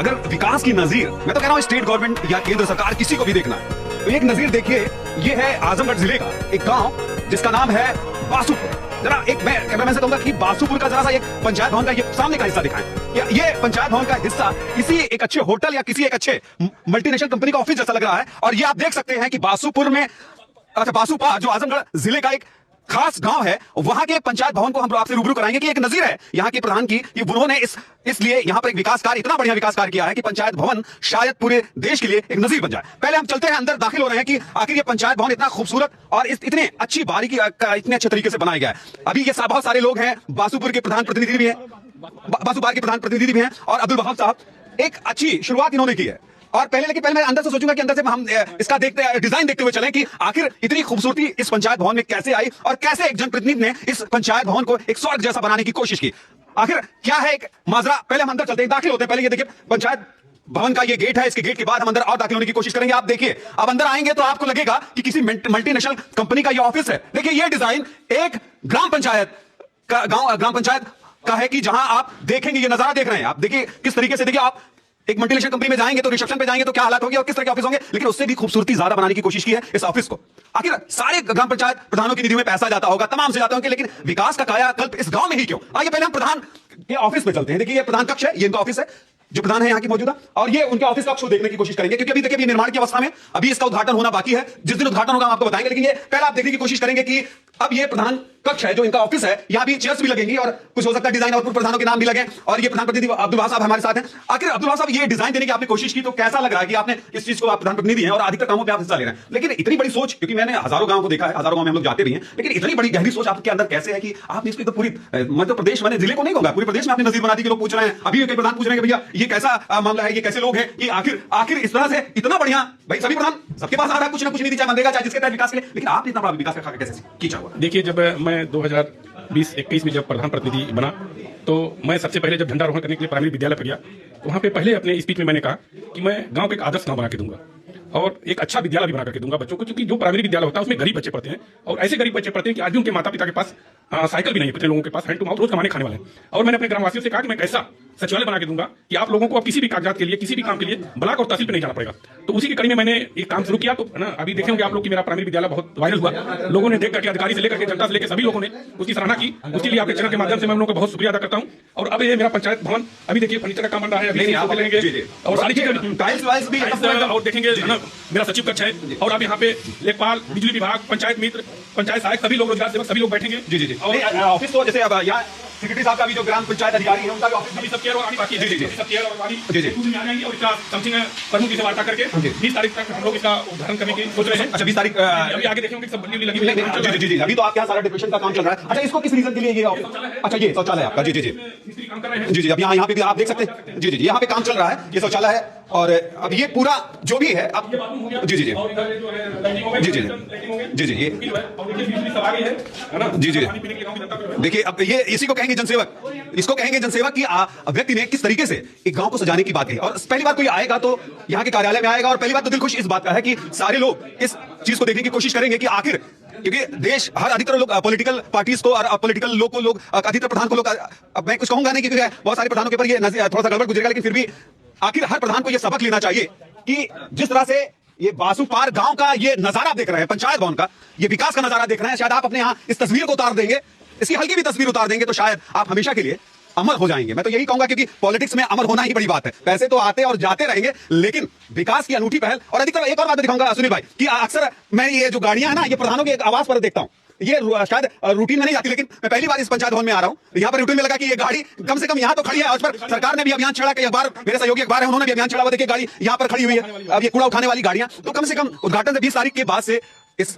अगर विकास की नजीर, मैं तो कह रहा हूँ स्टेट गवर्नमेंट या केंद्र सरकार किसी को भी देखना है तो एक नजीर देखिए, ये है आजमगढ़ जिले का एक गांव जिसका नाम है बासुपुर। जरा एक मैं कैमरामैन से कहूंगा कि बासुपुर का जरा सा एक पंचायत भवन का ये सामने का हिस्सा दिखाएं। ये पंचायत भवन का हिस्सा किसी एक अच्छे होटल या किसी एक अच्छे मल्टीनेशनल कंपनी का ऑफिस जैसा लग रहा है। और ये आप देख सकते हैं कि बासुपुर में, अच्छा बासुपार जो आजमगढ़ जिले का एक खास गांव है, वहां के पंचायत भवन को हम आपसे रूबरू कराएंगे कि एक नजीर है यहाँ के प्रधान की कि उन्होंने इसलिए यहाँ पर एक विकास कार्य, इतना बढ़िया विकास कार्य किया है कि पंचायत भवन शायद पूरे देश के लिए एक नजीर बन जाए। पहले हम चलते हैं अंदर, दाखिल हो रहे हैं कि आखिर ये पंचायत भवन इतना खूबसूरत और इतने अच्छी बारीकी इतने अच्छे तरीके से बनाया गया है। अभी ये बहुत सारे लोग हैं, बासुपुर के प्रधान प्रतिनिधि भी हैं, बासुपार के प्रधान प्रतिनिधि भी हैं और अब्दुल वहाब साहब एक अच्छी शुरुआत इन्होंने की है। और पहले मैं अंदर से सोचूंगा कि अंदर से हम इसका डिजाइन देखते हुए चलें कि आखिर इतनी खूबसूरती इस पंचायत भवन में कैसे आई और कैसे एक जनप्रतिनिधि ने इस पंचायत भवन को एक स्वर्ग जैसा बनाने की कोशिश की। आखिर क्या है एक माजरा, पहले हम अंदर चलते हैं, दाखिल होते हैं। पहले ये देखिए पंचायत भवन का ये गेट है, इसके गेट के बाद हम अंदर और दाखिल होने की कोशिश करेंगे। आप देखिए, अब अंदर आएंगे तो आपको लगेगा कि किसी मल्टीनेशनल कंपनी का ये ऑफिस है। देखिए ये डिजाइन एक ग्राम पंचायत का, ग्राम पंचायत का है कि जहां आप देखेंगे, ये नजारा देख रहे हैं आप, देखिए किस तरीके से, देखिए आप एक मल्टीनेशनल कंपनी में जाएंगे तो रिसेप्शन पे जाएंगे तो क्या हालात होगी और किस तरह के ऑफिस होंगे, लेकिन उससे भी खूबसूरती ज्यादा बनाने की कोशिश की है इस ऑफिस को। आखिर सारे ग्राम पंचायत प्रधानों की निधि में पैसा जाता होगा, तमाम से जाते होंगे, लेकिन विकास का कायाकल्प इस गांव में ही क्यों? आइए पहले हम प्रधान के ऑफिस में चलते हैं। देखिए ये प्रधान कक्ष है, ये इनका ऑफिस है जो प्रधान है यहाँ की मौजूदा, और ये उनके ऑफिस कक्ष को देखने की कोशिश करेंगे क्योंकि अभी देखिए निर्माण की अवस्था में, अभी इसका उद्घाटन होना बाकी है। जिस दिन उद्घाटन होगा हम आपको बताएंगे, लेकिन ये पहले आप देखने की कोशिश करेंगे कि अब ये प्रधान कक्ष है जो इनका ऑफिस है, यहाँ भी चेयर्स भी लगेंगी और कुछ हो सकता है डिजाइन और पूर्व प्रधानों के नाम भी लगे। और ये प्रधान प्रतिनिधि अब्दुल वहाब साहब हमारे साथ हैं। आखिर अब्दुल वहाब साहब, ये डिजाइन देने की आपने कोशिश की तो कैसा लग रहा है कि आपने इस चीज को, आप प्रधान प्रतिनिधि हैं और अधिकतर कामों पे आप हिस्सा ले रहे हैं, लेकिन इतनी बड़ी सोच, क्योंकि मैंने हजारों गांव को देखा है, हजारों गांव में हम लोग जाते भी हैं, लेकिन इतनी बड़ी गहरी सोच आपके अंदर कैसे है कि आपने इसको तो पूरी मध्य प्रदेश, मैंने जिले को नहीं कहूंगा, पूरे प्रदेश में आपने नजीर बना दी कि लोग पूछ रहे हैं, अभी कई प्रधान पूछ रहे हैं कि भैया ये कैसा मामला है, ये कैसे लोग हैं, ये आखिर इस तरह से इतना बढ़िया। भाई सभी प्रधान, सबके पास आ रहा है कुछ ना कुछ निधि, चाहे मनरेगा चाहे जिसके तहत विकास के लिए, लेकिन आपने इतना बड़ा विकास का कैसे खींचा हुआ? देखिए, जब मैं 2020-21 में जब प्रधान प्रतिनिधि बना तो मैं सबसे पहले जब झंडारोहण करने के लिए प्राइमरी विद्यालय पर गया तो वहाँ पे पहले अपने स्पीच में मैंने कहा कि मैं गांव को एक आदर्श गांव बना के दूंगा और एक अच्छा विद्यालय भी बना करके दूंगा बच्चों को, क्योंकि जो प्राइमरी विद्यालय होता है उसमें गरीब बच्चे पढ़ते हैं और ऐसे गरीब बच्चे पढ़ते हैं कि आज भी उनके माता पिता के पास साइकिल भी नहीं है, कितने लोगों के पास हैंड टू माउथ रोज कमाने खाने वाले हैं। और मैंने अपने ग्रामवासियों से कहा कि मैं कैसा सचिवालय बना के दूंगा कि आप लोगों को अब किसी भी कागजात के लिए, किसी भी काम के लिए ब्लॉक और तहसील पे नहीं जाना पड़ेगा। तो उसी की कड़ी में मैंने एक काम शुरू किया। तो ना अभी देखेंगे आप लोग कि मेरा प्राइमरी विद्यालय बहुत वायरल हुआ, लोगों ने देख करके, अधिकारी से लेकर के जनता से लेकर सभी लोगों ने उसकी सराहना की। उसके लिए आपके चैनल के माध्यम से मैं उन लोगों का बहुत शुक्रिया अदा करता हूँ। और अब ये मेरा पंचायत भवन, अभी देखिए फर्नीचर का काम बन रहा है, अभी आप लेंगे और सारी चीजें टाइल्स वाइल्स भी, और देखेंगे मेरा सचिव कक्ष है और अब यहाँ पे लेखपाल, बिजली विभाग, पंचायत मित्र, पंचायत सहायक, सभी लोग, रोजगार सेवक, सभी लोग बैठेंगे। जी और ऑफिस तो जैसे अब यहाँ सेक्रेटरी साहब का भी जो ग्राम पंचायत अधिकारी है उनका भी ऑफिस, अभी सब केयर और आनी बाकी है। जी सब केयर और आनी जी में आ जाएंगे और इसका समथिंग प्रमुख जी से वार्ता करके 20 तारीख तक हम लोग इसका उद्घाटन करने की सोच रहे हैं। अच्छा 20 तारीख, अभी आगे देखेंगे सब बल्ली लगी हुई है। जी अभी तो आपके यहाँ सारा डेकोरेशन का काम चल रहा है। अच्छा इसको किस रीजन के लिए ये ऑफिस? अच्छा ये शौचालय आपका, जी मिस्त्री काम कर रहे हैं। जी अब यहाँ पे भी आप देख सकते हैं, जी यहाँ पे काम चल रहा है, ये शौचालय है और अब ये पूरा जो भी है अब जी ये देखिए, अब ये इसी को कहेंगे जनसेवक, इसको कहेंगे जनसेवक कि व्यक्ति ने किस तरीके से एक गांव को सजाने की बात की। और पहली बार कोई आएगा तो यहाँ के कार्यालय में आएगा और पहली बार तो दिल खुश इस बात का है कि सारे लोग इस चीज को देखने की कोशिश करेंगे कि आखिर, क्योंकि देश हर अधिकतर लोग पॉलिटिकल पार्टीज को और पॉलिटिकल लोग को लोग अधिकतर प्रधान को लोग, अब मैं कुछ कहूंगा नहीं क्योंकि बहुत सारे प्रधानों के ऊपर ये थोड़ा सा गड़बड़ गुजरेगा, लेकिन फिर भी आखिर हर प्रधान को यह सबक लेना चाहिए कि जिस तरह से ये बासुपार गांव का ये नजारा आप देख रहे हैं, पंचायत भवन का ये विकास का नजारा देख रहे हैं, शायद आप अपने यहाँ इस तस्वीर को उतार देंगे, इसकी हल्की भी तस्वीर उतार देंगे तो शायद आप हमेशा के लिए अमर हो जाएंगे। मैं तो यही कहूंगा क्योंकि पॉलिटिक्स में अमर होना ही बड़ी बात है, पैसे तो आते और जाते रहेंगे, लेकिन विकास की अनूठी पहल। और अधिकतर एक और बात दिखाऊंगा सुनील भाई कि अक्सर मैं ये जो गाड़ियां है ना, ये प्रधानों के आवास पर देखता हूं, ये शायद रूटीन में नहीं जाती, लेकिन मैं पहली बार इस पंचायत भवन में आ रहा हूं, यहाँ पर रूटीन में लगा कि ये गाड़ी कम से कम यहाँ तो खड़ी है। और उस पर सरकार ने भी अभियान छेड़ा, कई अखबार, मेरे सहयोगी अखबार है, उन्होंने भी अभियान छेड़ा हुआ, देखिए गाड़ी यहाँ पर खड़ी हुई है। अब ये कूड़ा उठाने वाली गाड़ियां तो कम से कम उद्घाटन से 20 तारीख के बाद से इस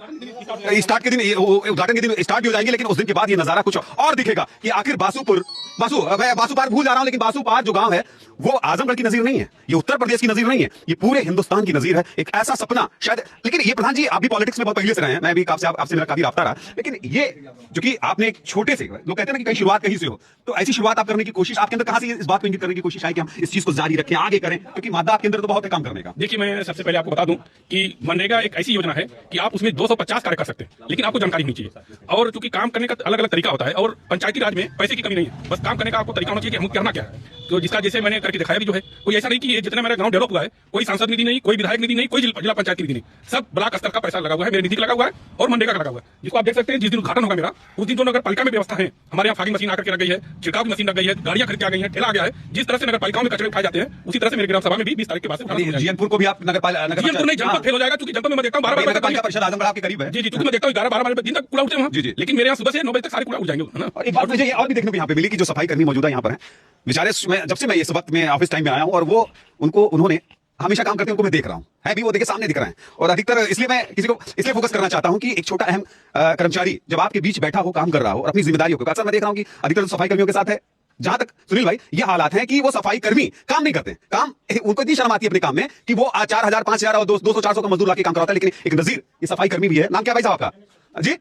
स्टार्ट के दिन, उद्घाटन के दिन स्टार्ट भी हो जाएंगे, लेकिन उस दिन के बाद ये नजारा कुछ और दिखेगा कि आखिर बासुपार भूल जा रहा हूं, लेकिन बासुपार जो गांव है वो आजमगढ़ की नजीर नहीं है, ये उत्तर प्रदेश की नजीर नहीं है, ये पूरे हिंदुस्तान की नजीर है। एक ऐसा सपना शायद, लेकिन ये प्रधान जी आप भी पॉलिटिक्स में बहुत पहले से रहे हैं, मैं भी आपसे मेरा काफी राब्ता रहा, लेकिन ये जो कि आपने एक छोटे से, लोग कहते हैं ना कि कहीं शुरुआत कहीं से हो, तो ऐसी शुरुआत आप करने की कोशिश, आपके अंदर कहां से इस बात को इंगित करने की कोशिश आई कि हम इस चीज को जारी रखें, आगे करें, क्योंकि मादा आपके अंदर तो बहुत है काम करने का। देखिए, मैं सबसे पहले आपको बता दूं कि मनरेगा एक ऐसी योजना है कि आप उसमें 250 कार्य कर सकते हैं, लेकिन आपको जानकारी होनी चाहिए। और चूंकि काम करने का अलग अलग तरीका होता है, और पंचायती राज में पैसे की कमी नहीं है, बस काम करने का आपको तरीका होना चाहिए कि हम करना क्या है। तो जिसका जैसे मैंने करके दिखाया भी जो है, कोई ऐसा नहीं कि जितना मेरा गांव डेवलप हुआ है, कोई सांसद निधि नहीं, कोई विधायक निधि नहीं, कोई जिला पंचायत निधि नहीं, सब ब्लॉक स्तर का पैसा लगा हुआ है, मेरे निधि का लगा हुआ है और मनरेगा का लगा हुआ है, जिसको आप देख सकते हैं। जिस दिन उद्घाटन होगा मेरा, उस दिन जो नगर पालिका में व्यवस्था है, हमारे यहाँ फागिंग मशीन आकर के लग गई है, छिड़काव की मशीन लग गई है, गाड़ियां खरीद के आ गई है, ठेला आ गया है। जिस तरह से नगर पालिकाओं में कचरे उठाए जाते हैं, उसी तरह से मेरे ग्राम सभा में भी 20 तारीख के बाद जीएनपुर को भी आप जीएनपुर नहीं, जनपद फेल हो जाएगा, क्योंकि जनपद में मैं देखता हूँ 12 परिषद आजमगढ़ आपके करीब है। जी, क्योंकि मैं देखता हूँ 11-12 दिन तक कूड़ा उठे वहाँ। लेकिन मेरे यहाँ सुबह से 9 बजे तक सारे कूड़ा उठ जाएंगे, है ना। और एक बात मुझे और भी देखने को यहाँ पे मिली कि जो सफाई कर्मी मौजूदा यहाँ पर है, बेचारे जब से मैं इस वक्त में ऑफिस टाइम में आया हूँ, और वो उन्होंने हमेशा काम करते हैं, उनको मैं देख रहा हूँ, है भी वो देखिए सामने दिख रहा है। और अधिकतर इसलिए मैं किसी को इसलिए फोकस करना चाहता हूँ कि एक छोटा अहम कर्मचारी जब आपके बीच बैठा हो, काम कर रहा हो और अपनी जिम्मेदारियों को, अक्सर मैं देख रहा हूँ कि अधिकतर सफाई कर्मियों के साथ है, जहां तक सुनील भाई ये हालात हैं कि वो सफाई कर्मी काम नहीं करते, काम उनको इतनी शर्म आती है अपने काम में कि वो 4000 5000 और 200-400 का मजदूर लाके काम कराता है। लेकिन एक नजीर ये सफाई कर्मी भी है, नाम क्या भाई साहब आपका? जी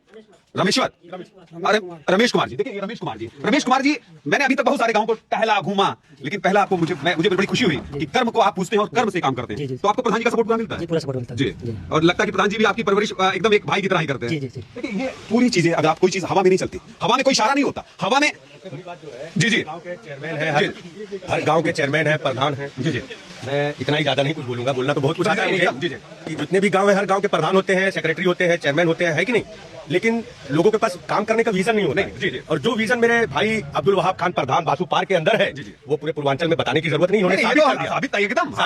रमेश्वर, अरे रमेश कुमार जी। देखिए रमेश कुमार जी, मैंने अभी तक बहुत सारे गांवों को टहला घूमा, लेकिन पहला आपको मुझे बड़ी खुशी हुई कि कर्म को आप पूछते हैं और कर्म से काम करते हैं, तो आपको प्रधान जी का सपोर्ट पूरा मिलता है। पूरा सपोर्ट मिलता है जी, और लगता है कि प्रधान जी भी आपकी परवरिश एकदम एक भाई की तरह ही करते हैं। देखिए ये पूरी चीजें, अगर आप कोई चीज हवा में नहीं चलती, हवा में कोई इशारा नहीं होता, हवा में जी गांव के चेयरमैन है, हर गांव के चेयरमैन है, प्रधान है। जी मैं इतना ही ज्यादा नहीं कुछ बोलूंगा, बोलना तो बहुत कुछ आता है मुझे कि जितने भी गांव है, हर गांव के प्रधान होते हैं, सेक्रेटरी होते हैं, चेयरमैन होते हैं, है कि नहीं। लेकिन लोगों के पास काम करने का विजन नहीं होता है। और जो विजन मेरे भाई अब्दुल वहाब खान प्रधान बासु पार के अंदर है, वो पूरे पूर्वांचल में बताने की जरूरत नहीं, उन्होंने साबित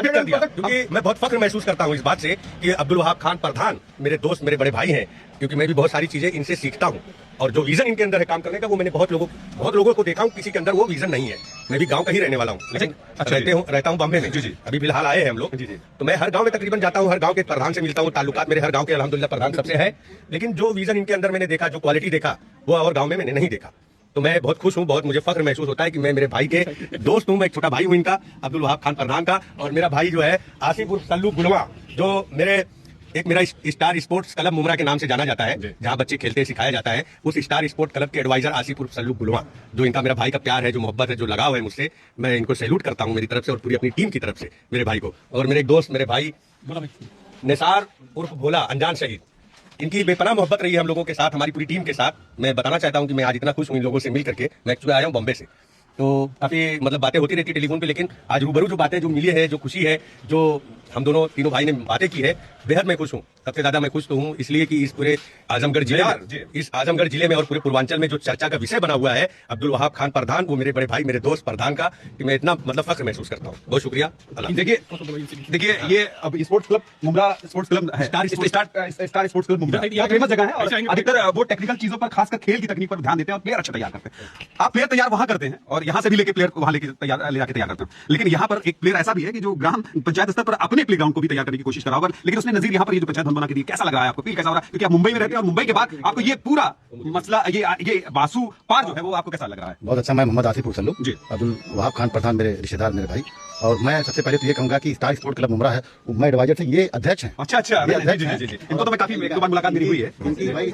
कर दिया। क्योंकि मैं बहुत फख्र महसूस करता हूँ इस बात से कि अब्दुल वहाब खान प्रधान मेरे दोस्त, मेरे बड़े भाई हैं, क्योंकि मैं भी बहुत सारी चीजें इनसे सीखता हूँ। और जो विजन इनके अंदर है काम करने का, वो मैंने बहुत लोगों को देखा हूँ, किसी के अंदर वो विजन नहीं है। मैं भी गांव का ही रहने वाला हूँ, लेकिन रहता हूँ बॉम्बे में। अभी फिलहाल आए हैं हम लोग, तो मैं हर गांव में तकरीबन जाता हूँ, हर गांव के प्रधान से मिलता हूँ, ताल्लुकात मेरे हर गांव के अल्हम्दुलिल्लाह प्रधान सबसे है। लेकिन जो विजन इनके अंदर मैंने देखा, जो क्वालिटी देखा, वो और गांव में मैंने नहीं देखा। तो मैं बहुत खुश हूँ, बहुत मुझे फख्र महसूस होता है कि मैं मेरे भाई के दोस्त हूँ। मैं एक छोटा भाई हूँ इनका, अब्दुल वहाब खान प्रधान का। और मेरा भाई जो है आसिफ उर्फ सल्लू गुलवा, जो मेरा स्टार स्पोर्ट्स क्लब मुमरा के नाम से जाना जाता है, जहां बच्चे खेलते सिखाया जाता है, उस स्टार स्पोर्ट्स क्लब के एडवाइजर आसिफ उर्फ सल्लू गुलवा, जो इनका मेरा भाई का प्यार है, जो मोहब्बत है, जो लगाव है मुझसे, मैं इनको सैल्यूट करता हूं मेरी तरफ से और पूरी अपनी टीम की तरफ से मेरे भाई को। और मेरे एक दोस्त, मेरे भाई निसार उर्फ भोला अनजान शहीद, इनकी बेपनाह मोहब्बत रही है हम लोगों के साथ, हमारी पूरी टीम के साथ। मैं बताना चाहता हूं कि मैं आज इतना खुश हूं इन लोगों से मिल करके। मैं एक्चुअली आया हूं बॉम्बे से, तो काफी मतलब बातें होती रहती टेलीफोन पे, लेकिन आज रूबरू जो बातें जो मिली है, जो खुशी है, जो हम दोनों तीनों भाई ने बातें की है, बेहद मैं खुश हूँ। सबसे ज्यादा मैं खुश तो हूँ इसलिए कि इस पूरे आजमगढ़ जिले में और पूरे पूर्वांचल में जो चर्चा का विषय बना हुआ है अब्दुल वहाब खान प्रधान, वो मेरे बड़े भाई, मेरे दोस्त प्रधान का, कि मैं इतना मतलब फख्र महसूस करता हूँ। बहुत शुक्रिया। देखिए ये अब sports club Mumbra, sports club है, स्टार स्पोर्ट्स क्लब मुमरा, बहुत फेमस जगह है। और अधिकतर वो टेक्निकल चीजों पर, खासकर खेल की तकनीक पर ध्यान देते हैं और प्लेयर अच्छा तैयार करते हैं। आप प्लेयर तैयार वहां करते हैं और यहाँ से भी लेके प्लेयर को वहां ले जाके तैयार करते हैं। लेकिन यहाँ पर एक प्लेयर ऐसा भी है कि जो ग्राम पंचायत स्तर पर अपने प्ले ग्राउंड को भी तैयार करने की कोशिश करा होगा, लेकिन उसने नजीर यहाँ पर ये जो पंचायत भवन बना के दी, कैसा लग रहा है आपको? फील कैसा हो रहा है? क्योंकि आप मुंबई में रहते हैं और मुंबई के बाद आपको ये पूरा मसला, ये बासु पार जो है, वो आपको कैसा लग रहा है? बहुत अच्छा। मैं मोहम्मद आसिफ उर्फ सल्लू जी, अब्दुल वहाब खान प्रधान मेरे रिश्तेदार, मेरे भाई। और मैं सबसे पहले तो ये कहूंगा कि स्टार स्पोर्ट क्लब मुमरा है, मैं एडवाइजर थे, ये अध्यक्ष हैं। अच्छा, ये अध्यक्ष हैं। इनको तो मैं काफी एक दो बार मुलाकात मेरी हुई है। भाई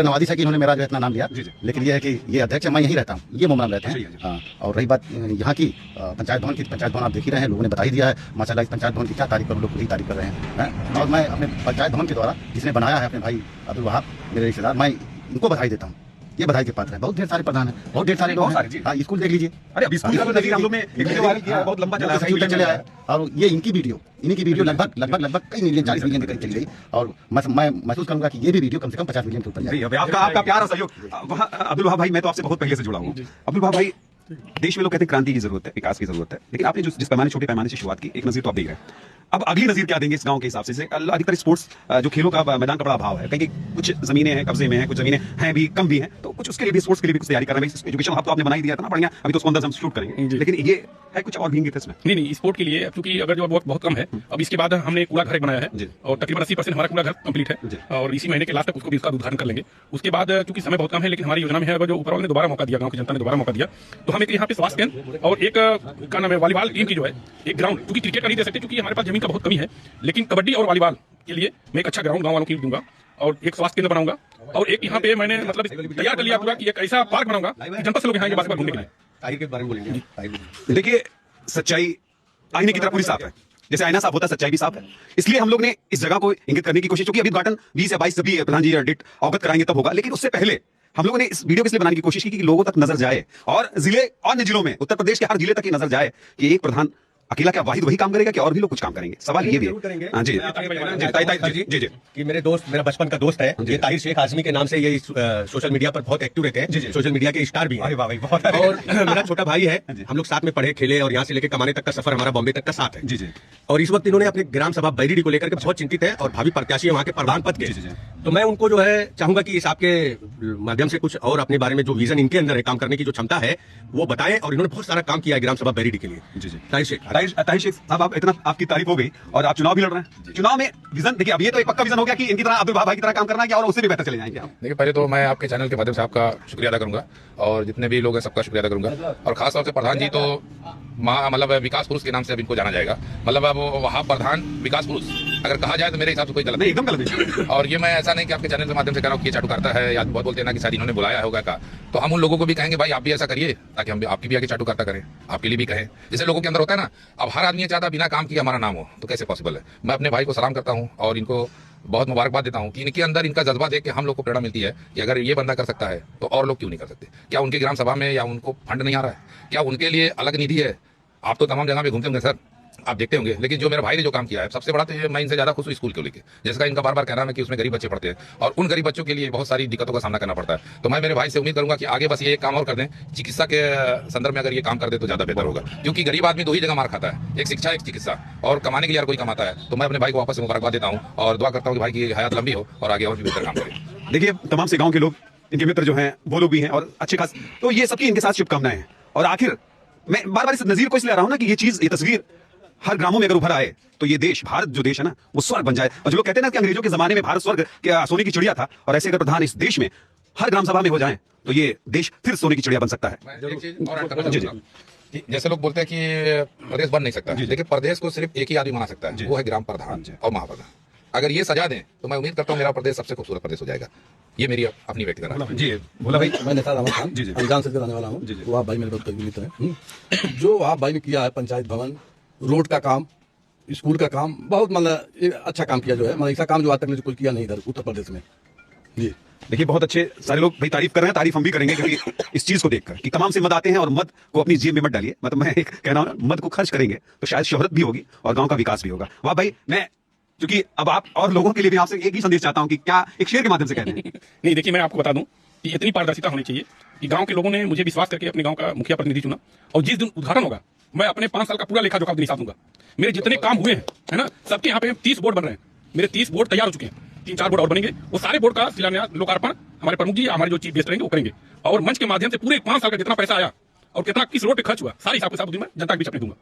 नवाजी से कि इन्होंने मेरा जो इतना नाम लिया, लेकिन ये है कि ये अध्यक्ष है, मैं यहीं रहता हूँ, ये मुमरा में रहते हैं। और रही बात यहाँ की पंचायत भवन की, पंचायत भवन आप देख ही रहे हैं, लोगों ने बता ही दिया है माशाल्लाह। इस पंचायत भवन की क्या तारीफ करूँ, लोग वही तारीफ कर रहे हैं। और मैं अपने पंचायत भवन के द्वारा जिसने बनाया है, अपने भाई अब्दुल वहाब मेरे रिश्तेदार, मैं इनको बधाई देता हूँ। ये बधाई के पात्र है। बहुत ढेर सारे प्रधान हैं, बहुत ढेर सारे लोग हैं। हाँ, स्कूल देख लीजिए। अरे अभी स्कूल का तो नज़ीर हम लोग ने एक वीडियो वायरल किया, बहुत लंबा चला है। और ये इनकी वीडियो लगभग कई मिलियन, 40 मिलियन के करीब चली गई। और मैं महसूस करूंगा कि ये भी वीडियो कम से कम 50 मिलियन के ऊपर जाए। आपका प्यार और सहयोग। अब्दुल वहाब भाई, मैं तो आपसे बहुत पहले से जुड़ा हूँ। अब्दुल वहाब भाई, देश में लोग कहते हैं क्रांति की जरूरत है, विकास की जरूरत है, लेकिन आपने जिस पैमाने, छोटे पैमाने से शुरुआत की, एक नज़ीर तो आप देख रहे हैं। अब अगली नज़ीर क्या देंगे इस गांव के हिसाब से? अधिकतर स्पोर्ट्स जो खेलों का मैदान का बड़ा अभाव है, कहीं कुछ जमीनें हैं कब्जे में हैं, कुछ जमीनें हैं भी, कम भी हैं, तो कुछ उसके लिए भी, स्पोर्ट्स के लिए भी कुछ तैयारी कर रहे हैं। एजुकेशन हब तो आपने बनाई दिया था ना, बढ़िया, अभी तो उसको अंदर हम शूट करेंगे, लेकिन ये है कुछ और भी इंगित इसमें? नहीं, स्पोर्ट के लिए क्योंकि अगर जो वक्त बहुत कम है, अब इसके बाद हमने कूड़ा घर बनाया है और तकरीबन 80% हमारा कूड़ा घर कंप्लीट है और इसी महीने के लास्ट तक उसको भी उसका उद्घाटन कर लेंगे। उसके बाद क्योंकि समय बहुत कम है, लेकिन हमारी योजना में है, अगर जो ऊपर वाले ने दोबारा मौका दिया, गांव की जनता ने दोबारा मौका दिया, तो हम एक यहाँ पे स्वास्थ्य केंद्र और एक का नाम है वॉलीबॉल टीम की जो है एक ग्राउंड, क्योंकि क्रिकेट का नहीं दे सकते क्योंकि हमारे पास जमीन का बहुत कमी है, लेकिन कबड्डी और वॉलीबॉल के लिए मैं एक अच्छा ग्राउंड गाँव वालों के लिए दूंगा और एक स्वास्थ्य केंद्र बनाऊंगा और एक यहाँ पे मैंने मतलब तैयार कर लिया पूरा कि एक ऐसा पार्क बनाऊंगा जनता से लोग यहाँ बार घूमने के लिए। के बारे में बोलेंगे। देखिए, सच्चाई आईने की तरह पूरी साफ है। जैसे आईना साफ होता है, सच्चाई भी साफ है। इसलिए हम लोग ने इस जगह को इंगित करने की कोशिश, क्योंकि अभी उद्घाटन 20 या 22 सभी प्रधान जी डेट अवगत कराएंगे तब होगा, लेकिन उससे पहले हम लोगों ने इस वीडियो को इसलिए बनाने की कोशिश की कि लोगों तक नजर जाए और जिले अन्य जिलों में उत्तर प्रदेश के हर जिले तक ये नजर जाए कि एक प्रधान अकेला क्या वाहिद वही काम करेगा क्या और भी लोग कुछ काम करेंगे? सवाल ये भी है। हाँ जी जी जी कि मेरे दोस्त, मेरा बचपन का दोस्त है, ये ताहिर शेख आजमी के नाम से ये सोशल मीडिया पर बहुत एक्टिव रहते हैं, सोशल मीडिया के स्टार भी हैं। और मेरा छोटा भाई है, हम लोग साथ में पढ़े खेले और यहाँ से लेकर कमाने तक का सफर हमारा बॉम्बे तक का साथ है। जी। और इस वक्त इन्होंने अपने ग्राम सभा बैरीडी को लेकर के बहुत चिंतित है और भावी प्रत्याशी है वहाँ के प्रधान पद के। तो मैं उनको जो है चाहूंगा कि इस आपके माध्यम से कुछ और अपने बारे में जो विजन इनके अंदर है, काम करने की जो क्षमता है, वो बताएं। और इन्होंने बहुत सारा काम किया है ग्राम सभा बैरीडी के लिए। जी ताहिर शेख साहब, आप इतना आपकी तारीफ हो गई और आप चुनाव भी लड़ रहे हैं। चुनाव में विजन देखिए, अब ये तो एक पक्का विजन हो गया कि इनकी तरह अब्दुल भाई की तरह काम करना है और उससे भी बेहतर चले जाएंगे आप। देखिए, पहले तो मैं आपके चैनल के माध्यम से आपका शुक्रिया अदा करूंगा और जितने भी लोग हैं सबका शुक्रिया अदा करूंगा। और खास तौर से प्रधान जी तो मतलब विकास पुरुष के नाम से अब इनको जाना जाएगा। मतलब अब वहाँ प्रधान विकास पुरुष अगर कहा जाए तो मेरे हिसाब से कोई गलत नहीं, एकदम गलत नहीं। और ये मैं ऐसा नहीं कि आपके चैनल के माध्यम से कह रहा हूँ कि चाटू करता है या बहुत बोलते हैं ना कि शायद इन्होंने बुलाया होगा का, तो हम उन लोगों को भी कहेंगे भाई आप भी ऐसा करिए ताकि हम भी आपकी भी आगे चाटू करता करें, आपके लिए भी कहें। जैसे लोगों के अंदर होता है ना, अब हर आदमी चाहता बिना काम किए हमारा नाम हो, तो कैसे पॉसिबल है? मैं अपने भाई को सलाम करता हूँ और इनको बहुत मुबारकबाद देता हूँ कि इनके अंदर इनका जज्बा देख के हम लोग को प्रेरणा मिलती है कि अगर ये बंदा कर सकता है तो और लोग क्यों नहीं कर सकते? क्या उनके ग्राम सभा में या उनको फंड नहीं आ रहा है? क्या उनके लिए अलग निधि है? आप तो तमाम जगह पे घूमते होंगे सर, आप देखते होंगे, लेकिन जो मेरे भाई ने जो काम किया है सबसे बड़ा, तो ये मैं इनसे ज्यादा खुश हूँ स्कूल को लेकर, जिसका इनका बार बार कहना है कि उसमें गरीब बच्चे पढ़ते हैं और उन गरीब बच्चों के लिए बहुत सारी दिक्कतों का सामना करना पड़ता है। तो मैं मेरे भाई से उम्मीद करूंगा कि आगे बस ये एक काम और कर दें, चिकित्सा के संदर्भ में अगर ये काम कर दे तो ज्यादा बेहतर होगा, क्योंकि गरीब आदमी दो ही जगह मार खाता है, एक शिक्षा एक चिकित्सा, और कमाने के लिए हर कोई कमाता है। तो मैं अपने भाई को वापस से मुबारकबाद देता हूँ और दुआ करता हूँ कि भाई की हयात लंबी हो और आगे और भी बेहतर काम करें। देखिए, तमाम से गांव के लोग, इनके मित्र जो हैं वो लोग भी हैं और अच्छे खास, तो ये सबकी इनके साथ शुभकामनाएं हैं। और आखिर मैं बार बार इस नजीर को इसलिए आ रहा हूं ना कि ये चीज, ये तस्वीर हर ग्रामों में अगर उभर आए तो ये देश, भारत जो देश है ना, वो स्वर्ग बन जाए। और जो लोग कहते हैं ना कि अंग्रेजों के जमाने में भारत स्वर्ग क्या सोने की चिड़िया था, और ऐसे अगर प्रधान इस देश में हर ग्राम सभा में हो जाए तो ये देश फिर सोने की चिड़िया बन सकता है। एक चीज और ऐड करना चाहूंगा कि जैसे लोग बोलते हैं कि प्रदेश बन नहीं सकता, लेकिन प्रदेश को सिर्फ एक ही आदमी बना सकता है, वो है ग्राम प्रधान और महाप्रधान। अगर ये सजा दें तो मैं उम्मीद करता हूँ मेरा प्रदेश सबसे खूबसूरत प्रदेश हो जाएगा। ये मेरी अपनी व्यक्तिगत राय है। जी बोला भाई। मैं नेता रावत खान अनजान से रहने वाला हूँ। वो आप भाई मेरे बहुत करीबी मित्र हैं। जो आप भाई ने किया है, पंचायत भवन, रोड का काम, स्कूल का काम, बहुत मतलब एक अच्छा काम किया जो है, मतलब ऐसा काम जो आज तक कोई किया नहीं इधर उत्तर प्रदेश में। जी देखिए, बहुत अच्छे सारे लोग भाई तारीफ कर रहे हैं, तारीफ हम भी करेंगे, क्योंकि इस चीज को देखकर कि तमाम से मत आते हैं और मत को अपनी जेब में मत डालिए। मतलब मैं एक कह रहा हूँ, मत को खर्च करेंगे तो शायद शोहरत भी होगी और गांव का विकास भी होगा। वाह भाई, मैं क्योंकि अब आप और लोगों के लिए भी आपसे एक ही संदेश चाहता हूं कि क्या एक शेर के माध्यम से कहते हैं। नहीं, देखिए, मैं आपको बता दूं कि इतनी पारदर्शिता होनी चाहिए कि गांव के लोगों ने मुझे विश्वास करके अपने गांव का मुखिया प्रतिनिधि चुना, और जिस दिन उद्घाटन होगा मैं अपने 5 साल का पूरा लेखा जोखा हिसाब दूंगा। मेरे जितने काम हुए हैं, है ना, सबके यहाँ पे 30 बोर्ड बन रहे हैं, मेरे 30 बोर्ड तैयार हो चुके हैं, 3-4 बोर्ड और बनेंगे। वो सारे बोर्ड का शिलान्यास, लोकार्पण हमारे प्रमुख जी, हमारे जो चीफ गेस्ट रहेंगे वो करेंगे, और मंच के माध्यम से पूरे 5 साल का कितना पैसा आया और कितना किस रोड पे खर्च हुआ, सारी हिसाब किताब मैं जनता के बीच अपने दूंगा।